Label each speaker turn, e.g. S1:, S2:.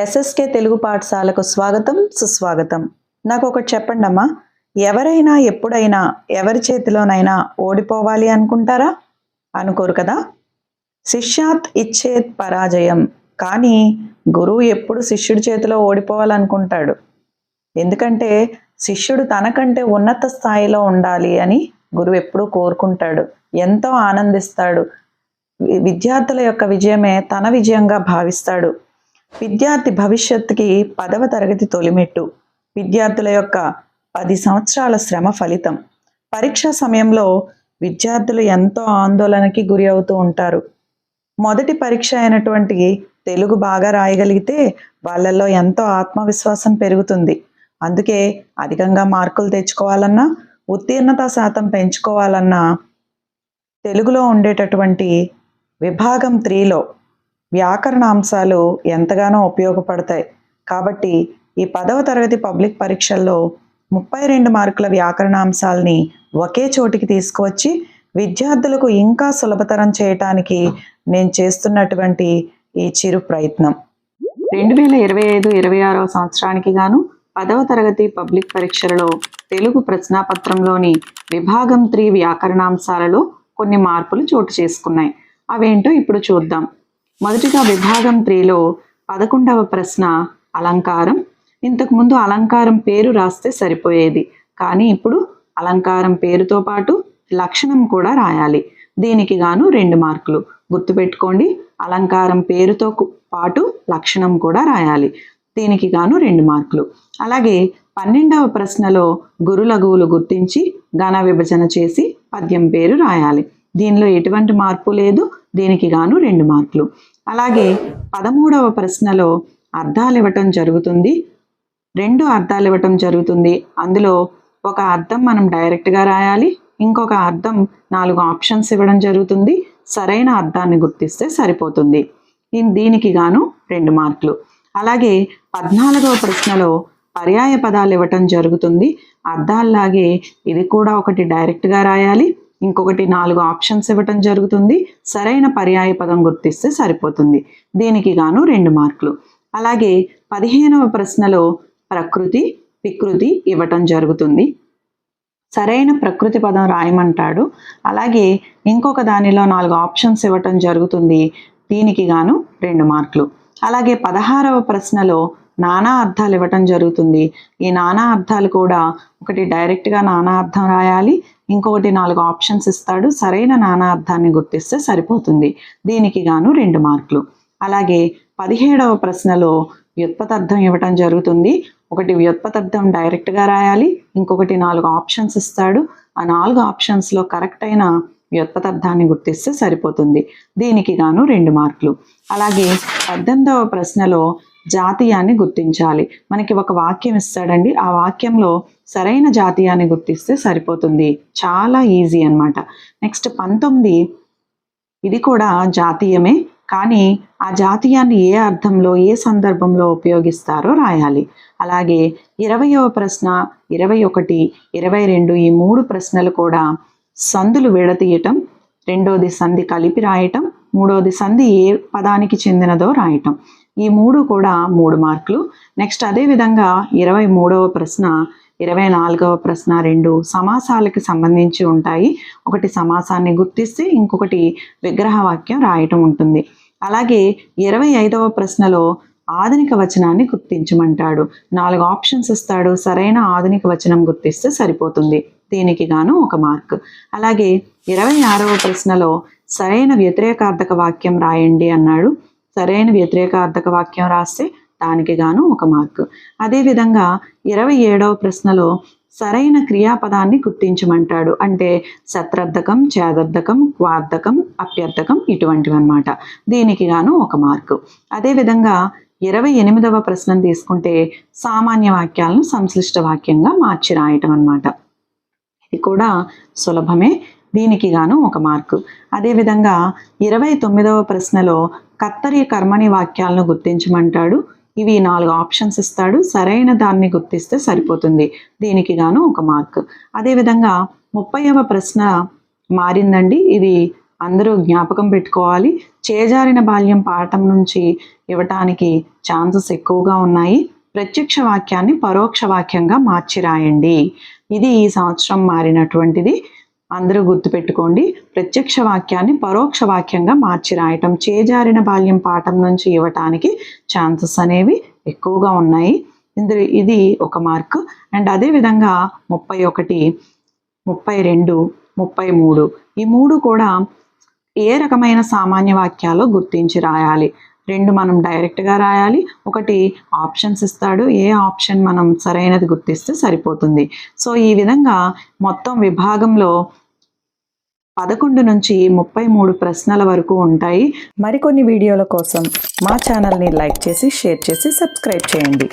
S1: SSK Telugu పాఠశాలకు స్వాగతం సుస్వాగతం. నాకు ఒకటి చెప్పండి అమ్మా, ఎవరైనా ఎప్పుడైనా ఎవరి చేతిలోనైనా ఓడిపోవాలి అనుకుంటారా? అనుకోరు కదా. శిష్యాత్ ఇచ్చేత్ పరాజయం. కానీ గురువు ఎప్పుడు శిష్యుడి చేతిలో ఓడిపోవాలనుకుంటాడు. ఎందుకంటే శిష్యుడు తనకంటే ఉన్నత స్థాయిలో ఉండాలి అని గురువు ఎప్పుడూ కోరుకుంటాడు, ఎంతో ఆనందిస్తాడు. విద్యార్థుల యొక్క విజయమే తన విజయంగా భావిస్తాడు. విద్యార్థి భవిష్యత్తుకి 10వ తరగతి తొలిమెట్టు. విద్యార్థుల యొక్క 10 సంవత్సరాల శ్రమ ఫలితం. పరీక్షా సమయంలో విద్యార్థులు ఎంతో ఆందోళనకి గురి అవుతూ ఉంటారు. మొదటి పరీక్ష అయినటువంటి తెలుగు బాగా రాయగలిగితే వాళ్ళల్లో ఎంతో ఆత్మవిశ్వాసం పెరుగుతుంది. అందుకే అధికంగా మార్కులు తెచ్చుకోవాలన్నా, ఉత్తీర్ణత శాతం పెంచుకోవాలన్నా తెలుగులో ఉండేటటువంటి విభాగం 3లో వ్యాకరణ అంశాలు ఎంతగానో ఉపయోగపడతాయి. కాబట్టి ఈ 10వ తరగతి పబ్లిక్ పరీక్షల్లో 32 మార్కుల వ్యాకరణ అంశాలని ఒకే చోటికి తీసుకువచ్చి విద్యార్థులకు ఇంకా సులభతరం చేయటానికి నేను చేస్తున్నటువంటి ఈ చిరు ప్రయత్నం. 2025-26వ సంవత్సరానికి గాను 10వ తరగతి పబ్లిక్ పరీక్షలలో తెలుగు ప్రశ్నాపత్రంలోని విభాగం 3 వ్యాకరణాంశాలలో కొన్ని మార్పులు చోటు చేసుకున్నాయి. అవేంటో ఇప్పుడు చూద్దాం. మొదటిగా విభాగం 3లో 11వ ప్రశ్న అలంకారం. ఇంతకుముందు అలంకారం పేరు రాస్తే సరిపోయేది, కానీ ఇప్పుడు అలంకారం పేరుతో పాటు లక్షణం కూడా రాయాలి. దీనికి గాను 2 మార్కులు. గుర్తుపెట్టుకోండి, అలంకారం పేరుతో పాటు లక్షణం కూడా రాయాలి. దీనికి గాను 2 మార్కులు. అలాగే 12వ ప్రశ్నలో గురులఘువులు గుర్తించి ఘన విభజన చేసి పద్యం పేరు రాయాలి. దీనిలో ఎటువంటి మార్పు లేదు. దీనికి గాను 2 మార్కులు. అలాగే 13వ ప్రశ్నలో అర్థాలు ఇవ్వటం జరుగుతుంది. 2 అర్థాలు ఇవ్వటం జరుగుతుంది. అందులో ఒక అర్థం మనం డైరెక్ట్గా రాయాలి, ఇంకొక అర్థం 4 ఆప్షన్స్ ఇవ్వడం జరుగుతుంది. సరైన అర్థాన్ని గుర్తిస్తే సరిపోతుంది. దీనికి గాను 2 మార్కులు. అలాగే 14వ ప్రశ్నలో పర్యాయ పదాలు ఇవ్వటం జరుగుతుంది. అర్థాల్లాగే ఇది కూడా ఒకటి డైరెక్ట్గా రాయాలి, ఇంకొకటి 4 ఆప్షన్స్ ఇవ్వటం జరుగుతుంది. సరైన పర్యాయ పదం గుర్తిస్తే సరిపోతుంది. దీనికి గాను 2 మార్కులు. అలాగే 15వ ప్రశ్నలో ప్రకృతి వికృతి ఇవ్వటం జరుగుతుంది. సరైన ప్రకృతి పదం రాయమంటాడు. అలాగే ఇంకొక దానిలో 4 ఆప్షన్స్ ఇవ్వటం జరుగుతుంది. దీనికి గాను 2 మార్కులు. అలాగే 16వ ప్రశ్నలో నానా అర్థాలు ఇవ్వటం జరుగుతుంది. ఈ నానా అర్థాలు కూడా ఒకటి డైరెక్ట్గా నానా అర్థం రాయాలి, ఇంకొకటి 4 ఆప్షన్స్ ఇస్తాడు. సరైన నానా అర్థాన్ని గుర్తిస్తే సరిపోతుంది. దీనికి గాను 2 మార్కులు. అలాగే 17వ ప్రశ్నలో వ్యుత్పతార్థం ఇవ్వటం జరుగుతుంది. ఒకటి వ్యుత్పతార్థం డైరెక్ట్గా రాయాలి, ఇంకొకటి 4 ఆప్షన్స్ ఇస్తాడు. ఆ 4 ఆప్షన్స్లో కరెక్ట్ అయిన వ్యుత్పతార్థాన్ని గుర్తిస్తే సరిపోతుంది. దీనికి గాను 2 మార్కులు. అలాగే 18వ ప్రశ్నలో జాతీయాన్ని గుర్తించాలి. మనకి ఒక వాక్యం ఇస్తాడండి, ఆ వాక్యంలో సరైన జాతీయాన్ని గుర్తిస్తే సరిపోతుంది. చాలా ఈజీ అన్నమాట. నెక్స్ట్ 19 ఇది కూడా జాతీయమే, కానీ ఆ జాతీయాన్ని ఏ అర్థంలో ఏ సందర్భంలో ఉపయోగిస్తారో రాయాలి. అలాగే 20వ ప్రశ్న 21, 22 ఈ 3 ప్రశ్నలు కూడా సందులు విడతీయటం, రెండోది సంధి కలిపి రాయటం, మూడోది సంధి ఏ పదానికి చెందినదో రాయటం. ఈ 3 కూడా 3 మార్కులు. నెక్స్ట్ అదేవిధంగా 23వ ప్రశ్న 24వ ప్రశ్న 2 సమాసాలకి సంబంధించి ఉంటాయి. ఒకటి సమాసాన్ని గుర్తిస్తే ఇంకొకటి విగ్రహ వాక్యం రాయటం ఉంటుంది. అలాగే 25వ ప్రశ్నలో ఆధునిక వచనాన్ని గుర్తించమంటాడు. 4 ఆప్షన్స్ ఇస్తాడు. సరైన ఆధునిక వచనం గుర్తిస్తే సరిపోతుంది. దీనికి గాను 1 మార్క్. అలాగే 26వ ప్రశ్నలో సరైన వ్యతిరేకార్థక వాక్యం రాయండి అన్నాడు. సరైన వ్యతిరేకార్థక వాక్యం రాస్తే దానికి గాను 1 మార్క్. అదేవిధంగా 27వ ప్రశ్నలో సరైన క్రియాపదాన్ని గుర్తించమంటాడు. అంటే శత్రర్థకం, ఛేదర్థకం, క్వార్థకం, అప్యర్థకం ఇటువంటివి అన్నమాట. దీనికి గాను 1 మార్కు. అదేవిధంగా 28వ ప్రశ్నను తీసుకుంటే సామాన్య వాక్యాలను సంశ్లిష్ట వాక్యంగా మార్చి రాయటం అన్నమాట. ఇది కూడా సులభమే. దీనికి గాను 1 మార్కు. అదేవిధంగా 29వ ప్రశ్నలో కర్తరి కర్మని వాక్యాలను గుర్తించమంటాడు. ఇవి 4 ఆప్షన్స్ ఇస్తాడు. సరైన దాన్ని గుర్తిస్తే సరిపోతుంది. దీనికి గాను 1 మార్క్. అదేవిధంగా 30వ ప్రశ్న మారిందండి. ఇది అందరూ జ్ఞాపకం పెట్టుకోవాలి. చేజారిన బాల్యం పాఠం నుంచి ఇవ్వటానికి ఛాన్సెస్ ఎక్కువగా ఉన్నాయి. ప్రత్యక్ష వాక్యాన్ని పరోక్ష వాక్యంగా మార్చి రాయండి. ఇది ఈ సంవత్సరం మారినటువంటిది. అందరూ గుర్తుపెట్టుకోండి. ప్రత్యక్ష వాక్యాన్ని పరోక్ష వాక్యంగా మార్చి రాయటం చేజారిన బాల్యం పాఠం నుంచి ఇవ్వటానికి ఛాన్సెస్ అనేవి ఎక్కువగా ఉన్నాయి. ఇది ఒక మార్క్. అండ్ అదేవిధంగా 31, 32, 33 ఈ 3 కూడా ఏ రకమైన సామాన్య వాక్యాలు గుర్తించి రాయాలి. 2 మనం డైరెక్ట్గా రాయాలి, 1 ఆప్షన్స్ ఇస్తాడు. ఏ ఆప్షన్ మనం సరైనది గుర్తిస్తే సరిపోతుంది. సో ఈ విధంగా మొత్తం విభాగంలో 11 నుంచి 33 ప్రశ్నల వరకు ఉంటాయి. మరికొన్ని వీడియోల కోసం మా ఛానల్ని లైక్ చేసి, షేర్ చేసి, సబ్స్క్రైబ్ చేయండి.